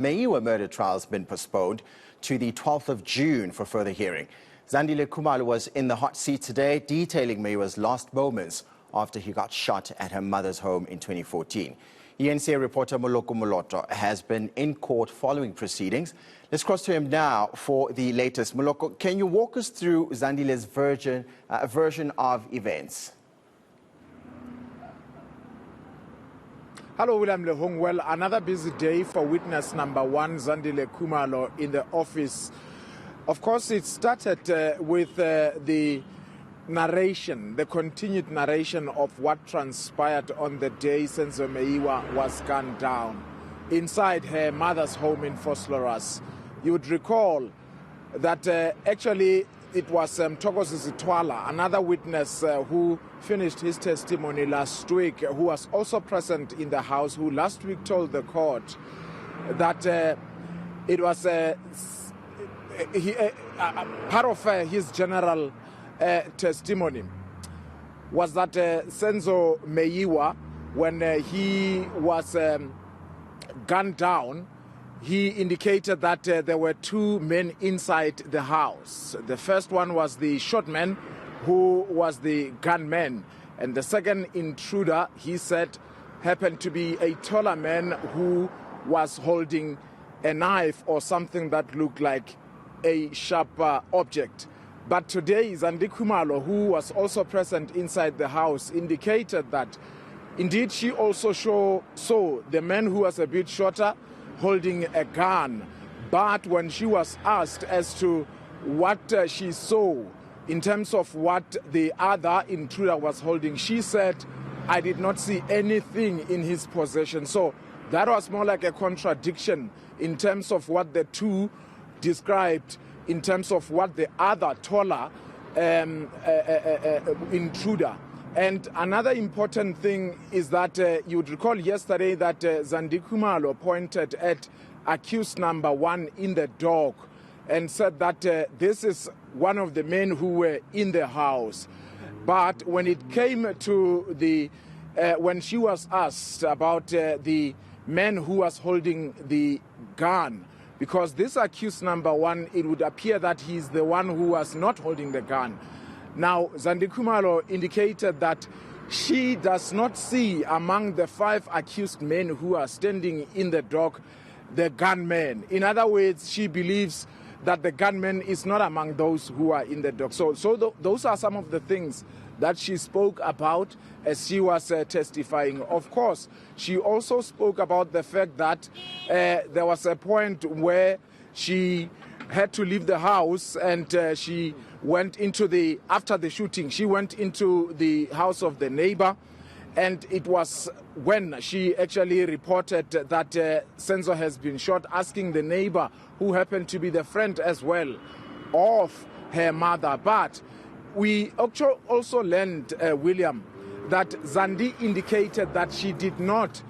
Meyiwa murder trial has been postponed to the 12th of June for further hearing. Zandile Khumalo was in the hot seat today, detailing Meyiwa's last moments after he got shot at her mother's home in 2014. eNCA reporter Moloko Moloto has been in court following proceedings. Let's cross to him now for the latest. Moloko, can you walk us through Zandile's version of events? Hello, William Lehong. Well, another busy day for witness number one, Zandile Khumalo, in the office. Of course, it started with the narration, the continued narration of what transpired on the day since Meyiwa was gunned down inside her mother's home in Vosloorus. You would recall that actually it was Thokozisi Twala, another witness who finished his testimony last week, who was also present in the house, who last week told the court that it was part of his general testimony was that Senzo Meyiwa, when he was gunned down, he indicated that there were two men inside the house. The first one was the short man, who was the gunman, and the second intruder, he said, happened to be a taller man who was holding a knife or something that looked like a sharp object. But today, Zandie Khumalo, who was also present inside the house, indicated that indeed she also saw the man who was a bit shorter holding a gun. But when she was asked as to what she saw in terms of what the other intruder was holding, she said, "I did not see anything in his possession." So that was more like a contradiction in terms of what the two described in terms of what the other taller intruder. And another important thing is that you would recall yesterday that Zandie Khumalo pointed at accused number one in the dock and said that this is one of the men who were in the house. But when it came to the, when she was asked about the man who was holding the gun, because this accused number one, it would appear that he's the one who was not holding the gun. Now, Zandie Khumalo indicated that she does not see among the 5 accused men who are standing in the dock the gunman. In other words, she believes that the gunman is not among those who are in the dock. So those are some of the things that she spoke about as she was testifying. Of course, she also spoke about the fact that there was a point where she had to leave the house and she went into after the shooting, she went into the house of the neighbor, and it was when she actually reported that Senzo has been shot, asking the neighbor, who happened to be the friend as well of her mother. But we also learned, William, that Zandie indicated that she did not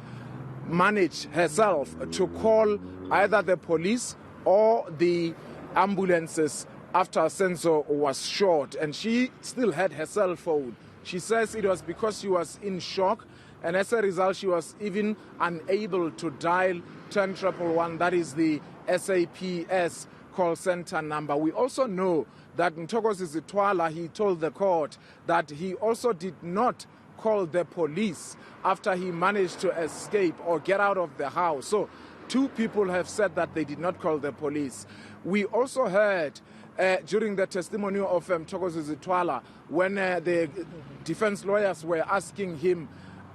manage herself to call either the police or the ambulances after Senzo was shot, and she still had her cell phone. She says it was because she was in shock, and as a result she was even unable to dial 10111, that is the SAPS call center number. We also know that Thokozisi Twala, he told the court that he also did not call the police after he managed to escape or get out of the house. So 2 people have said that they did not call the police. We also heard during the testimony of Thokozisi Twala, when the defense lawyers were asking him,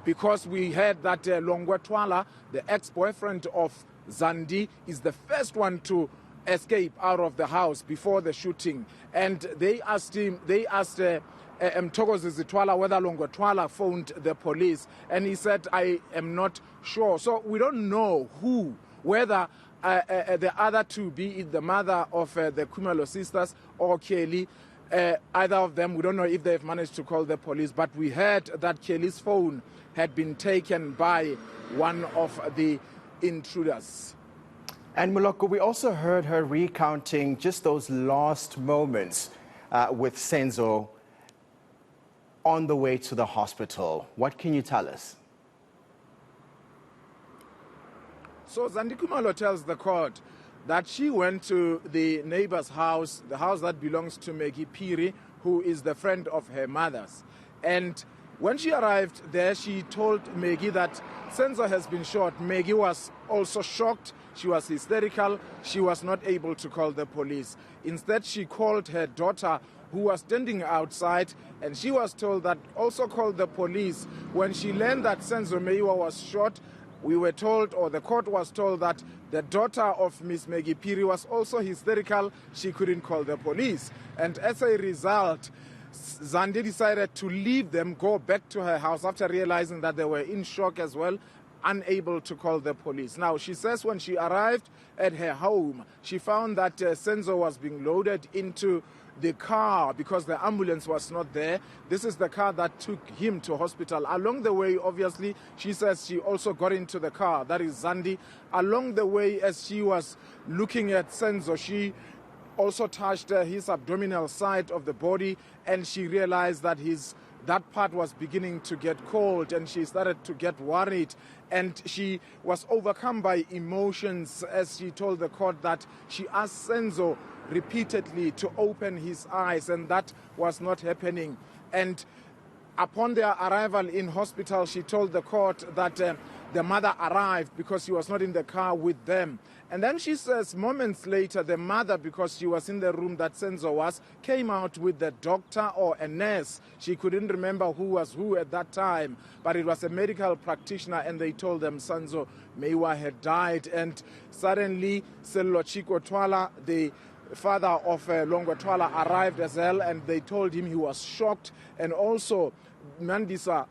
because we heard that Longwe Twala, the ex-boyfriend of Zandie, is the first one to escape out of the house before the shooting. And they asked Thokozisi Twala whether Longwe Twala phoned the police, and he said, "I am not sure." So we don't know whether the other 2, be it the mother of the Khumalo sisters or Kelly, either of them, we don't know if they've managed to call the police. But we heard that Kelly's phone had been taken by one of the intruders. And Moloko, we also heard her recounting just those last moments with Senzo on the way to the hospital. What can you tell us? So Zandie Khumalo tells the court that she went to the neighbor's house, the house that belongs to Meyiwa Murder, who is the friend of her mother's. And when she arrived there, she told Meyiwa that Senzo has been shot. Meyiwa was also shocked. She was hysterical. She was not able to call the police. Instead, she called her daughter, who was standing outside, and she was told that also call the police. When she learned that Senzo Meyiwa was shot, we were told, or the court was told, that the daughter of Miss Meyiwa Murder was also hysterical. She couldn't call the police. And as a result, Zandie decided to leave them, go back to her house after realizing that they were in shock as well, unable to call the police. Now, she says when she arrived at her home, she found that Senzo was being loaded into the car because the ambulance was not there. This is the car that took him to hospital. Along the way, obviously, she says she also got into the car. That is Zandie. Along the way, as she was looking at Senzo, she also touched his abdominal side of the body, and she realized that that part was beginning to get cold, and she started to get worried, and she was overcome by emotions as she told the court that she asked Senzo repeatedly to open his eyes, and that was not happening. And upon their arrival in hospital, she told the court that the mother arrived because she was not in the car with them. And then she says moments later, the mother, because she was in the room that Senzo was, came out with the doctor or a nurse. She couldn't remember who was who at that time, but it was a medical practitioner, and they told them Senzo Meyiwa had died. And suddenly, Sello Chico Twala, the father of Longo Twala, arrived as well, and they told him he was shocked. And also Mandisa,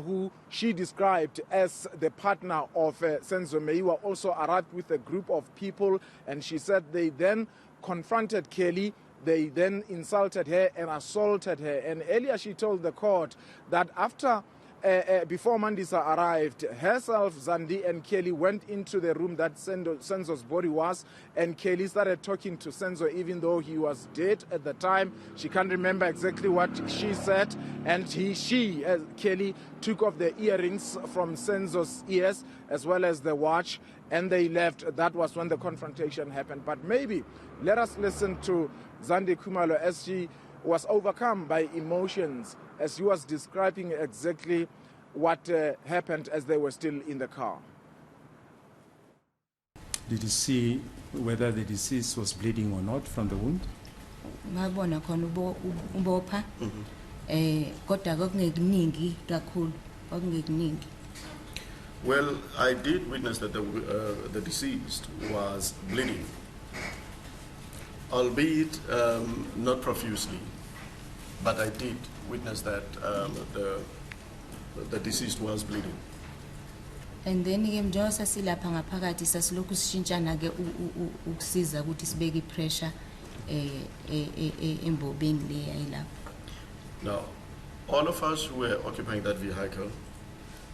who she described as the partner of Senzo Meyiwa, also arrived with a group of people, and she said they then confronted Kelly. They then insulted her and assaulted her. And earlier she told the court that before Mandisa arrived, herself, Zandie, and Kelly went into the room that Senzo's body was, and Kelly started talking to Senzo even though he was dead at the time. She can't remember exactly what she said, and Kelly, took off the earrings from Senzo's ears as well as the watch, and they left. That was when the confrontation happened. But maybe let us listen to Zandie Khumalo as she was overcome by emotions, as he was describing exactly what happened as they were still in the car. Did you see whether the deceased was bleeding or not from the wound? Ngabona khona ubopha kodwa kokungekuningi kakhulu kokungekuningi. Well, I did witness that the deceased was bleeding, albeit not profusely. But I did witness that the deceased was bleeding. And then njengoba sasilapha ngaphakathi sasilokhu sishintshana ke ukusiza ukuthi sibeke pressure embobeni le ayilapha. Now, all of us who were occupying that vehicle,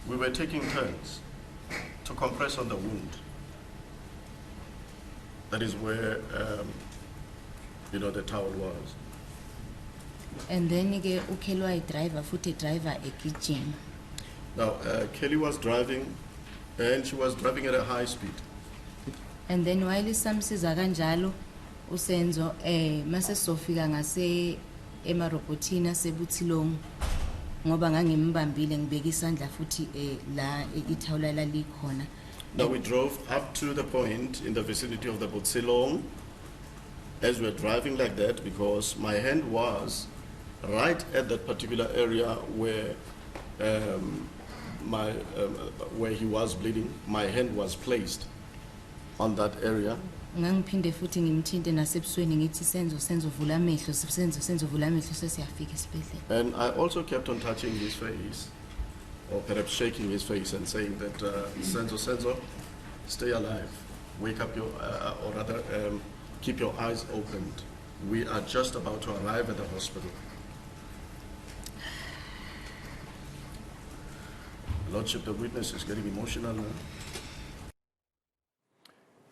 we were taking turns to compress on the wound. That is where the towel was. And then uKelwa driver futhi driver egijima. Now Kelly was driving, and she was driving at a high speed. And then while samsiza kanjalo uSenzo mase sofika ngase emarobothina sebuthilong ngoba ngangimbambile ngibeka isandla futhi la ithawula lalikhona. Now we drove up to the point in the vicinity of the Botsilong. As we were driving like that, because my hand was right at that particular area where where he was bleeding. My hand was placed on that area. Ngangiphinde futhi ngimthinte nasebusweni ngithi Senzo vula amehlo, Senzo vula amehlo sesiyafika esibhedlela. And I also kept on touching his face, or perhaps shaking his face and saying that Senzo, stay alive, wake up or rather keep your eyes opened. We are just about to arrive at the hospital. Lordship, the witness is getting emotional now.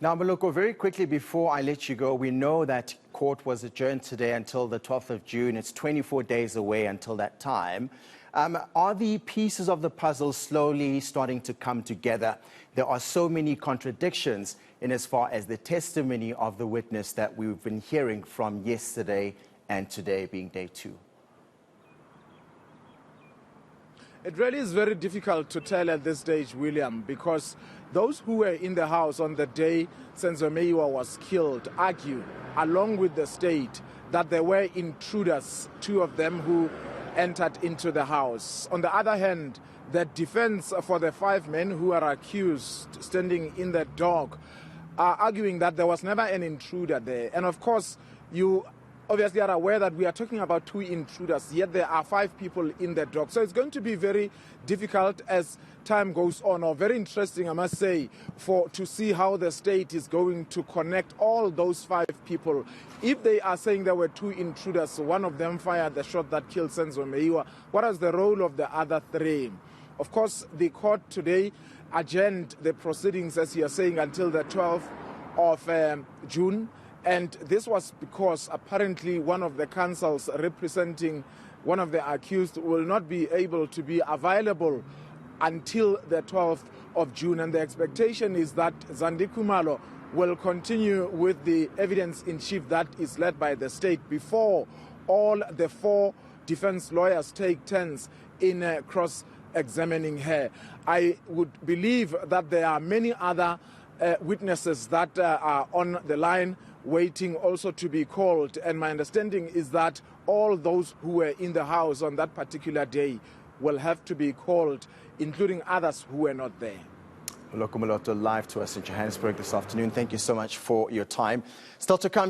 Now, Moloko, very quickly before I let you go, we know that court was adjourned today until the 12th of June. It's 24 days away until that time. Are the pieces of the puzzle slowly starting to come together? There are so many contradictions in as far as the testimony of the witness that we've been hearing from yesterday and today being day 2. It really is very difficult to tell at this stage, William, because those who were in the house on the day Senzo Meyiwa was killed argue, along with the state, that there were intruders, 2 of them who entered into the house. On the other hand, the defense for the 5 men who are accused standing in the dock are arguing that there was never an intruder there. And of course, you obviously are aware that we are talking about 2 intruders, yet there are 5 people in the dock. So it's going to be very difficult as time goes on, or very interesting, I must say, to see how the state is going to connect all those 5 people. If they are saying there were 2 intruders, one of them fired the shot that killed Senzo Meyiwa, what is the role of the other 3? Of course, the court today adjourned the proceedings, as you are saying, until the 12th of June. And this was because apparently one of the counsels representing one of the accused will not be able to be available until the 12th of June. And the expectation is that Zandie Khumalo will continue with the evidence in chief that is led by the state before all the 4 defense lawyers take turns in cross-examining her. I would believe that there are many other witnesses that are on the line waiting also to be called. And my understanding is that all those who were in the house on that particular day will have to be called, including others who were not there. Moloko Moloto live to us in Johannesburg this afternoon. Thank you so much for your time. Still to come.